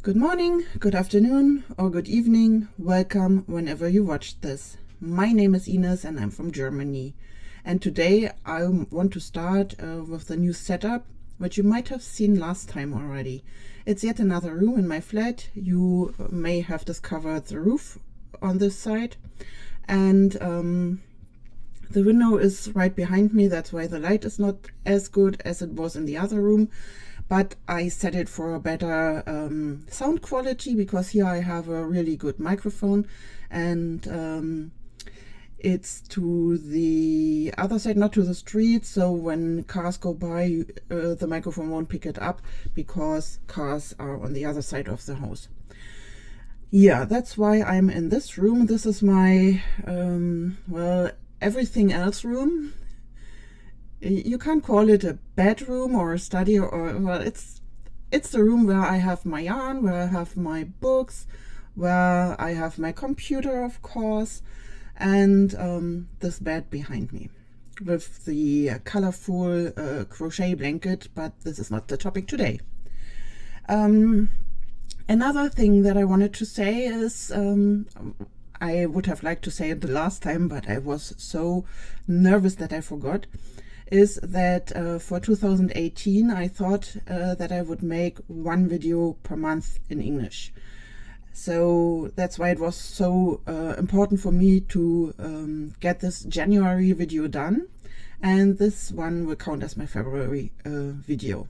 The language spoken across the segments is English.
Good morning, good afternoon, or good evening. Welcome whenever you watch this. My name is Ines and I'm from Germany. And today I want to start with the new setup, which you might have seen last time already. It's yet another room in my flat. You may have discovered the roof on this side. And the window is right behind me. That's why the light is not as good as it was in the other room. But I set it for a better sound quality, because here I have a really good microphone, and it's to the other side, not to the street, so when cars go by the microphone won't pick it up, because cars are on the other side of the house. Yeah, that's why I'm in this room. This is my well, everything else room. You can't call it a bedroom or a study, or well, it's the room where I have my yarn, where I have my books, where I have my computer, of course, and this bed behind me with the colorful crochet blanket, but this is not the topic today. Another thing that I wanted to say is I would have liked to say it the last time, but I was so nervous that I forgot, is that for 2018 I thought that I would make one video per month in English. So that's why it was so important for me to get this January video done, and this one will count as my February video.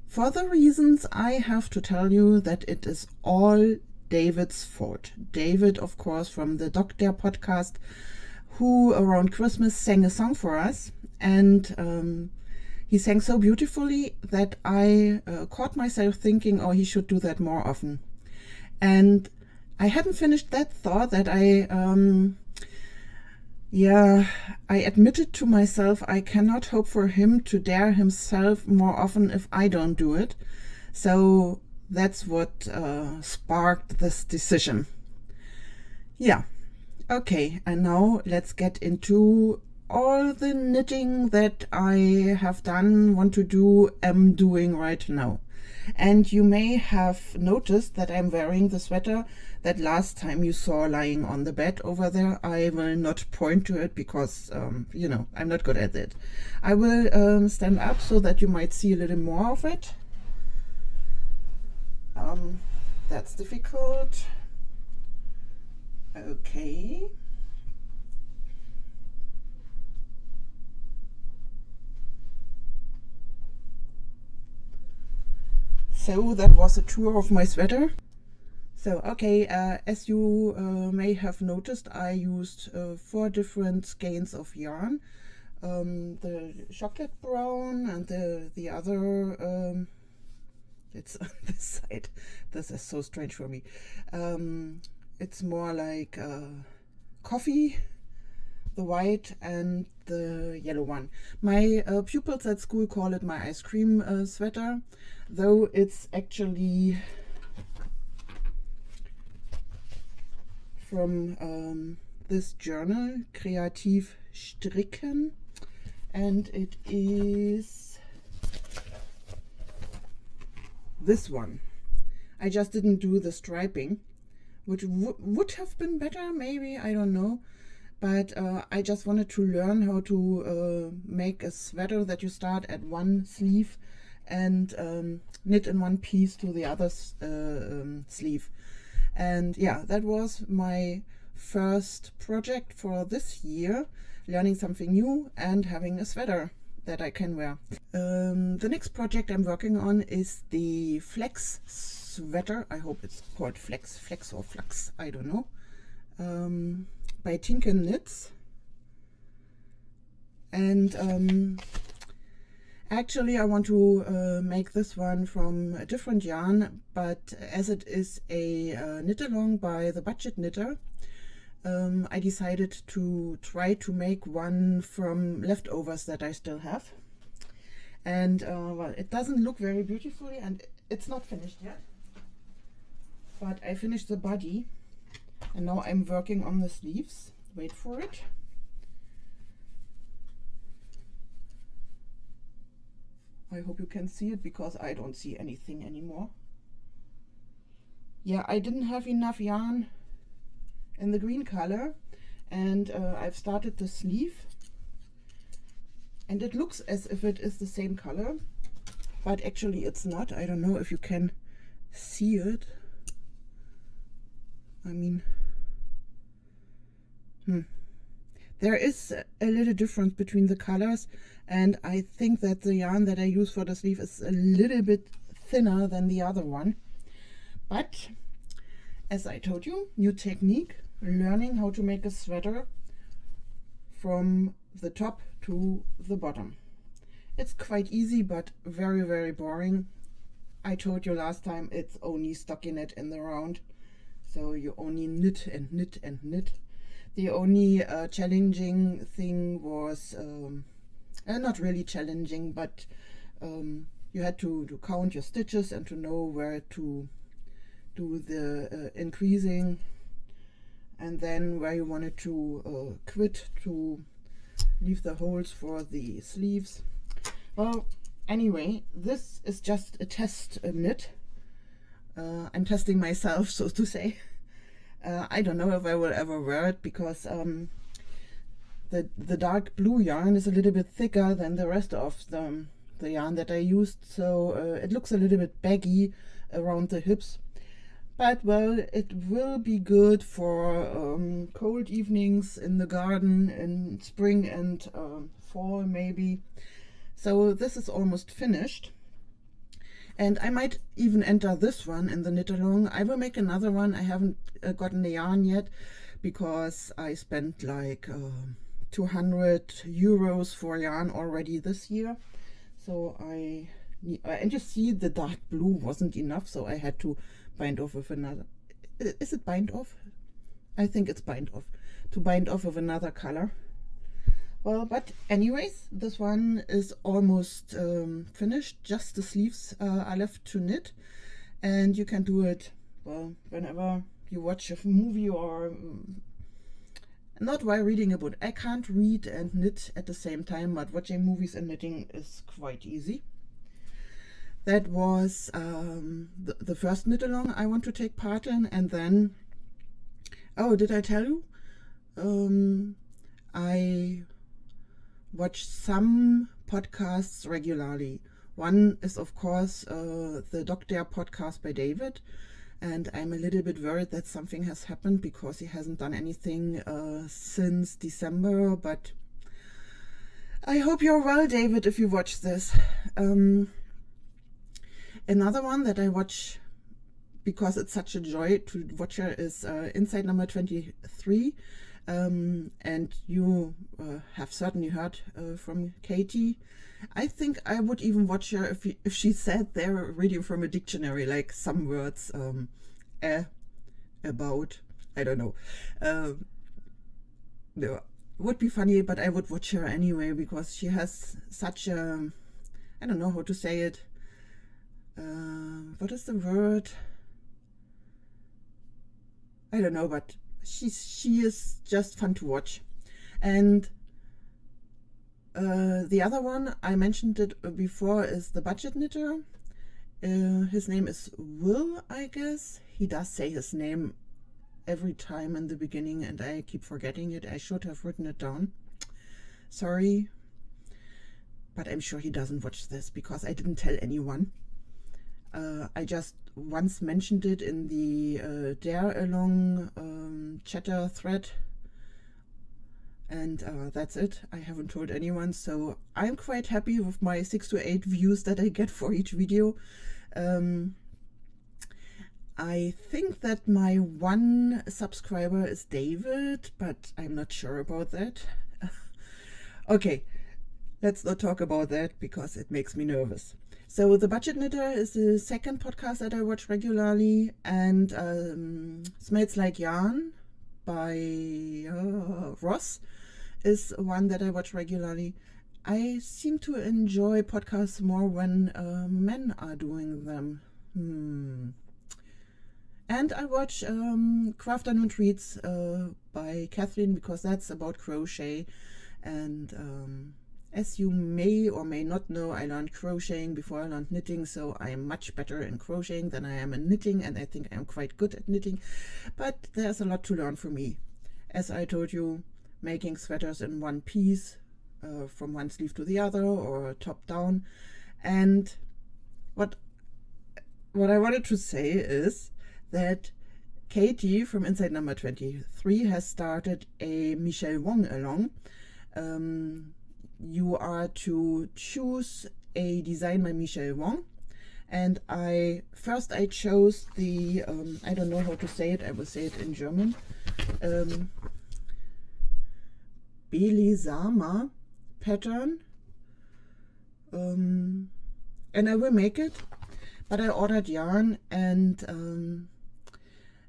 For the reasons I have to tell you that it is all David's fault. David, of course, from the Doctor podcast, who around Christmas sang a song for us, and he sang so beautifully that I caught myself thinking, oh, he should do that more often. And I hadn't finished that thought that I admitted to myself I cannot hope for him to dare himself more often if I don't do it. So that's what sparked this decision. Yeah. Okay, and now let's get into all the knitting that I have done, want to do, am doing right now. And you may have noticed that I'm wearing the sweater that last time you saw lying on the bed over there. I will not point to it because, you know, I'm not good at it. I will stand up so that you might see a little more of it. That's difficult. Okay. So that was a tour of my sweater. So, okay, as you may have noticed, I used 4 different skeins of yarn. The chocolate brown and the other, it's on this side. This is so strange for me. It's more like coffee, the white, and the yellow one. My pupils at school call it my ice cream sweater, though it's actually from this journal, Kreativ Stricken, and it is this one. I just didn't do the striping, which would have been better, maybe, I don't know. But I just wanted to learn how to make a sweater that you start at one sleeve and knit in one piece to the other sleeve. And yeah, that was my first project for this year, learning something new and having a sweater that I can wear. The next project I'm working on is the flex sweater. I hope it's called flex or flux, I don't know. By Tinker Knits, and actually I want to make this one from a different yarn, but as it is a knit along by the Budget Knitter, I decided to try to make one from leftovers that I still have. And well, it doesn't look very beautifully, and it's not finished yet, but I finished the body. And now I'm working on the sleeves. Wait for it. I hope you can see it, because I don't see anything anymore. yeah, I didn't have enough yarn in the green color, and I've started the sleeve, and it looks as if it is the same color, but actually it's not. I don't know if you can see it. I mean, there is a little difference between the colors, and I think that the yarn that I use for the sleeve is a little bit thinner than the other one. But as I told you, new technique, learning how to make a sweater from the top to the bottom. It's quite easy, but very, very boring. I told you last time it's only stockinette in the round, so you only knit and knit and knit. The only challenging thing was, not really challenging, but you had to count your stitches and to know where to do the increasing, and then where you wanted to quit to leave the holes for the sleeves. Well, anyway, this is just a test knit. I'm testing myself, so to say. I don't know if I will ever wear it, because the dark blue yarn is a little bit thicker than the rest of the yarn that I used, so it looks a little bit baggy around the hips. But well, it will be good for cold evenings in the garden in spring and fall maybe. So this is almost finished. And I might even enter this one in the knit along. I will make another one. I haven't gotten the yarn yet, because I spent like 200 euros for yarn already this year. So and you see the dark blue wasn't enough, so I had to bind off with another. Is it bind off? I think it's bind off. To bind off with another color. Well, but anyways, this one is almost finished. Just the sleeves are left to knit, and you can do it, well, whenever you watch a movie or not while reading a book. I can't read and knit at the same time, but watching movies and knitting is quite easy. That was the first knit along I want to take part in, and then, oh, did I tell you? I watch some podcasts regularly. One is, of course, the Doctor podcast by David, and I'm a little bit worried that something has happened, because he hasn't done anything since December, but I hope you're well, David, if you watch this. Another one that I watch because it's such a joy to watch her is Inside number 23. And you have certainly heard from Katie. I think I would even watch her if she said they're reading from a dictionary, like some words, about, I don't know. No, would be funny, but I would watch her anyway, because she has such a, I don't know how to say it. What is the word? I don't know, but she is just fun to watch. And the other one, I mentioned it before, is the budget knitter. His name is Will, I guess. He does say his name every time in the beginning, and I keep forgetting it. I should have written it down. Sorry. But I'm sure he doesn't watch this, because I didn't tell anyone. I just once mentioned it in the Dare Along chatter thread, and that's it. I haven't told anyone, so I'm quite happy with my 6 to 8 views that I get for each video. I think that my one subscriber is David, but I'm not sure about that. Okay, let's not talk about that, because it makes me nervous. So the Budget Knitter is the second podcast that I watch regularly, and Smells Like Yarn by Ross is one that I watch regularly. I seem to enjoy podcasts more when men are doing them. And I watch Craft Afternoon Treats by Kathleen, because that's about crochet, and As you may or may not know, I learned crocheting before I learned knitting, so I am much better in crocheting than I am in knitting, and I think I'm quite good at knitting, but there's a lot to learn for me. As I told you, making sweaters in one piece, from one sleeve to the other or top down. And what I wanted to say is that Katie from Inside Number 23 has started a Michelle Wong along. You are to choose a design by Michelle Wong, and I chose the I don't know how to say it, I will say it in German, Belisama pattern, and I will make it, but I ordered yarn, and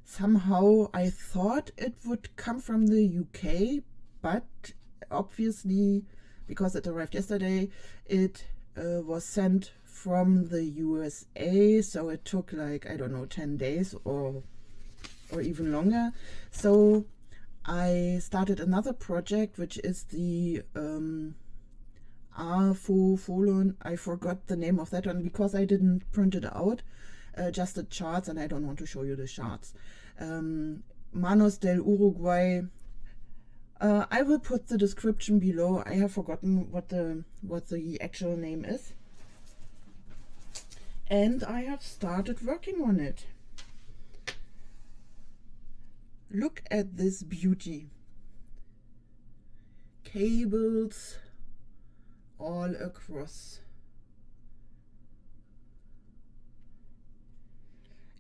somehow I thought it would come from the UK, but obviously, because it arrived yesterday, it was sent from the USA, so it took like, I don't know, 10 days or even longer. So I started another project, which is the Folon. I forgot the name of that one because I didn't print it out, just the charts, and I don't want to show you the charts. Manos del Uruguay. I will put the description below. I have forgotten what the actual name is, and I have started working on it. Look at this beauty. Cables all across.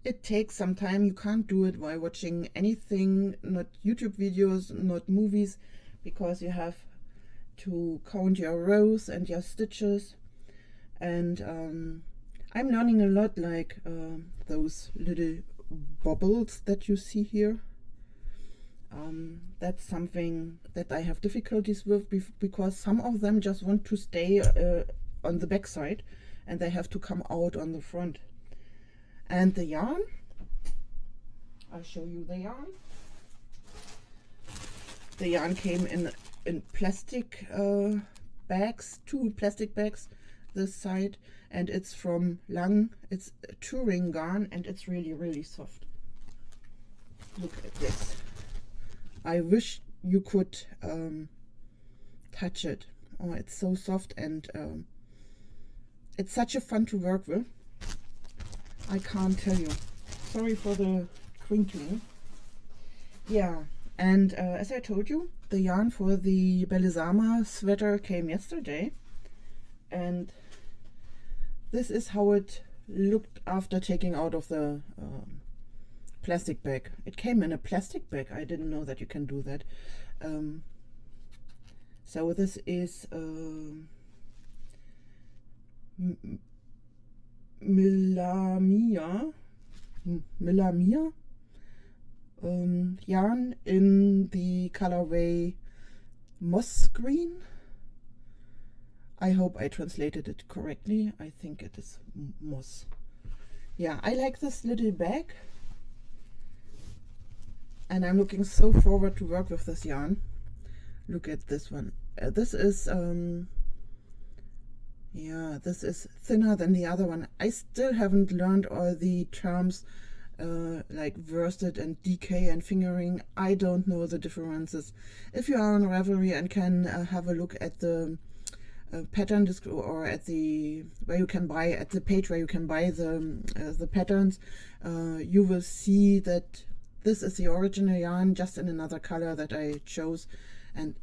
It takes some time. You can't do it while watching anything, not YouTube videos, not movies, because you have to count your rows and your stitches. And I'm learning a lot, like those little bubbles that you see here. That's something that I have difficulties with, because some of them just want to stay on the back side and they have to come out on the front. And the yarn, I'll show you the yarn. The yarn came in plastic bags, 2 plastic bags this side, and it's from Lang. It's a touring yarn, and it's really, really soft. Look at this. I wish you could touch it. Oh, it's so soft, and it's such a fun to work with. I can't tell you. Sorry for the crinkling. Yeah, and as I told you, the yarn for the Belisama sweater came yesterday, and this is how it looked after taking out of the plastic bag. It came in a plastic bag. I didn't know that you can do that. So this is Melamia yarn in the colorway moss green. I hope I translated it correctly. I think it is moss. Yeah, I like this little bag, and I'm looking so forward to work with this yarn. Look at this one. This is yeah, this is thinner than the other one. I still haven't learned all the terms like worsted and DK and fingering. I don't know the differences. If you are on Ravelry and can have a look at the pattern or at the where you can buy at the page where you can buy the patterns, you will see that this is the original yarn, just in another color that I chose, and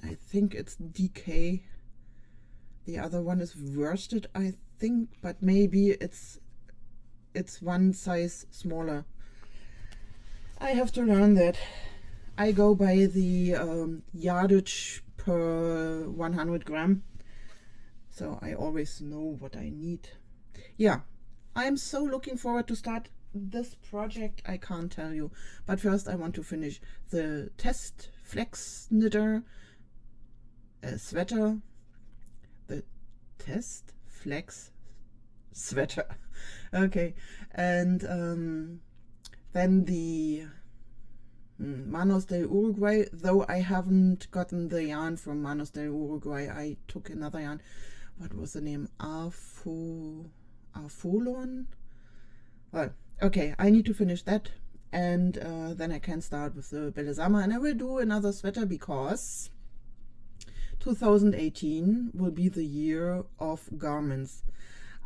I think it's DK. The other one is worsted, I think, but maybe it's one size smaller. I have to learn that. I go by the yardage per 100 gram, so I always know what I need. Yeah, I'm so looking forward to start this project. I can't tell you, but first I want to finish the test flex knitter sweater. The test flex sweater. Okay, and then the Manos del Uruguay, though I haven't gotten the yarn from Manos del Uruguay. I took another yarn. What was the name? Arfolon? Well, okay, I need to finish that, and then I can start with the Belezama, and I will do another sweater because 2018 will be the year of garments.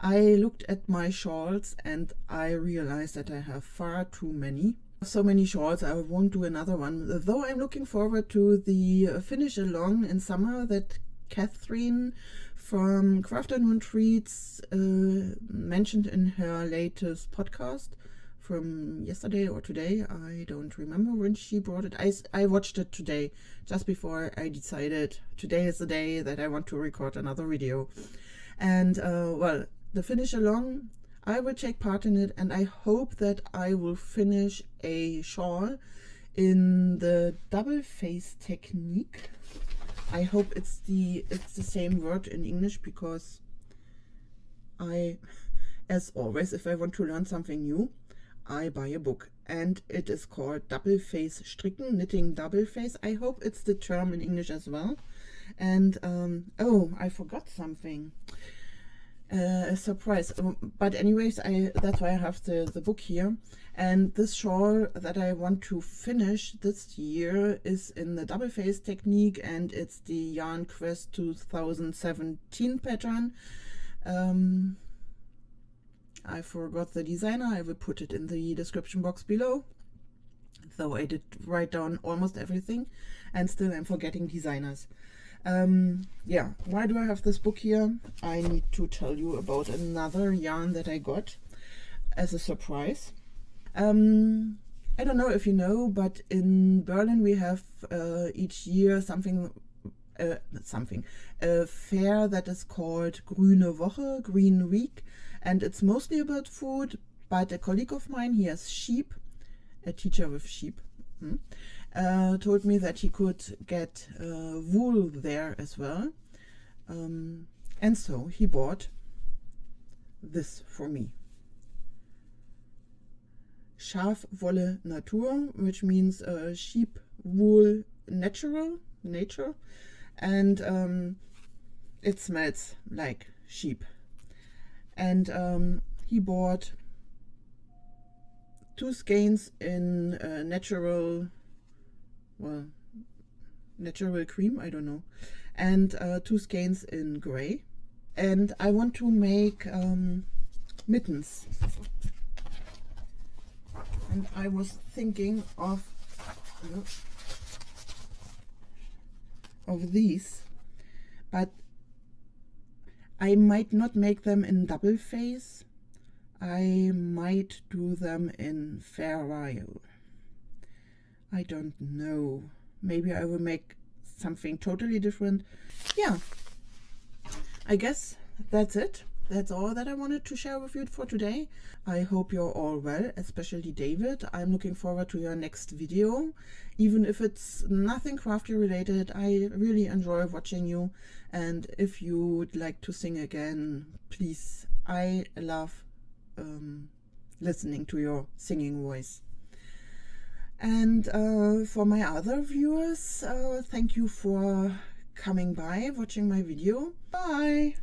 I looked at my shawls and I realized that I have far too many. So many shawls, I won't do another one, though I'm looking forward to the finish along in summer that Catherine from Craft Afternoon Treats mentioned in her latest podcast from yesterday or today. I don't remember when she brought it. I watched it today, just before I decided today is the day that I want to record another video. And well, the finish along, I will take part in it, and I hope that I will finish a shawl in the double face technique. I hope it's the same word in English, because I, as always, if I want to learn something new, I buy a book, and it is called Double Face Stricken, knitting double face. I hope it's the term in English as well. And oh, I forgot something. A surprise, but anyways, that's why I have the book here. And this shawl that I want to finish this year is in the double face technique, and it's the Yarn Quest 2017 pattern. I forgot the designer. I will put it in the description box below, though I did write down almost everything, and still I'm forgetting designers. Yeah, why do I have this book here? I need to tell you about another yarn that I got as a surprise. I don't know if you know, but in Berlin we have each year a fair that is called Grüne Woche, Green Week, and it's mostly about food, but a colleague of mine, he has sheep, a teacher with sheep, told me that he could get wool there as well, and so he bought this for me. Schafwolle Natur, which means sheep wool nature, and it smells like sheep. And he bought 2 skeins in natural cream, I don't know, and 2 skeins in gray. And I want to make mittens, and I was thinking of these, but I might not make them in double face. I might do them in Fair Isle. I don't know. Maybe I will make something totally different. Yeah, I guess that's it. That's all that I wanted to share with you for today. I hope you're all well, especially David. I'm looking forward to your next video. Even if it's nothing crafty related, I really enjoy watching you. And if you would like to sing again, please. I love listening to your singing voice. And for my other viewers, thank you for coming by, watching my video. Bye!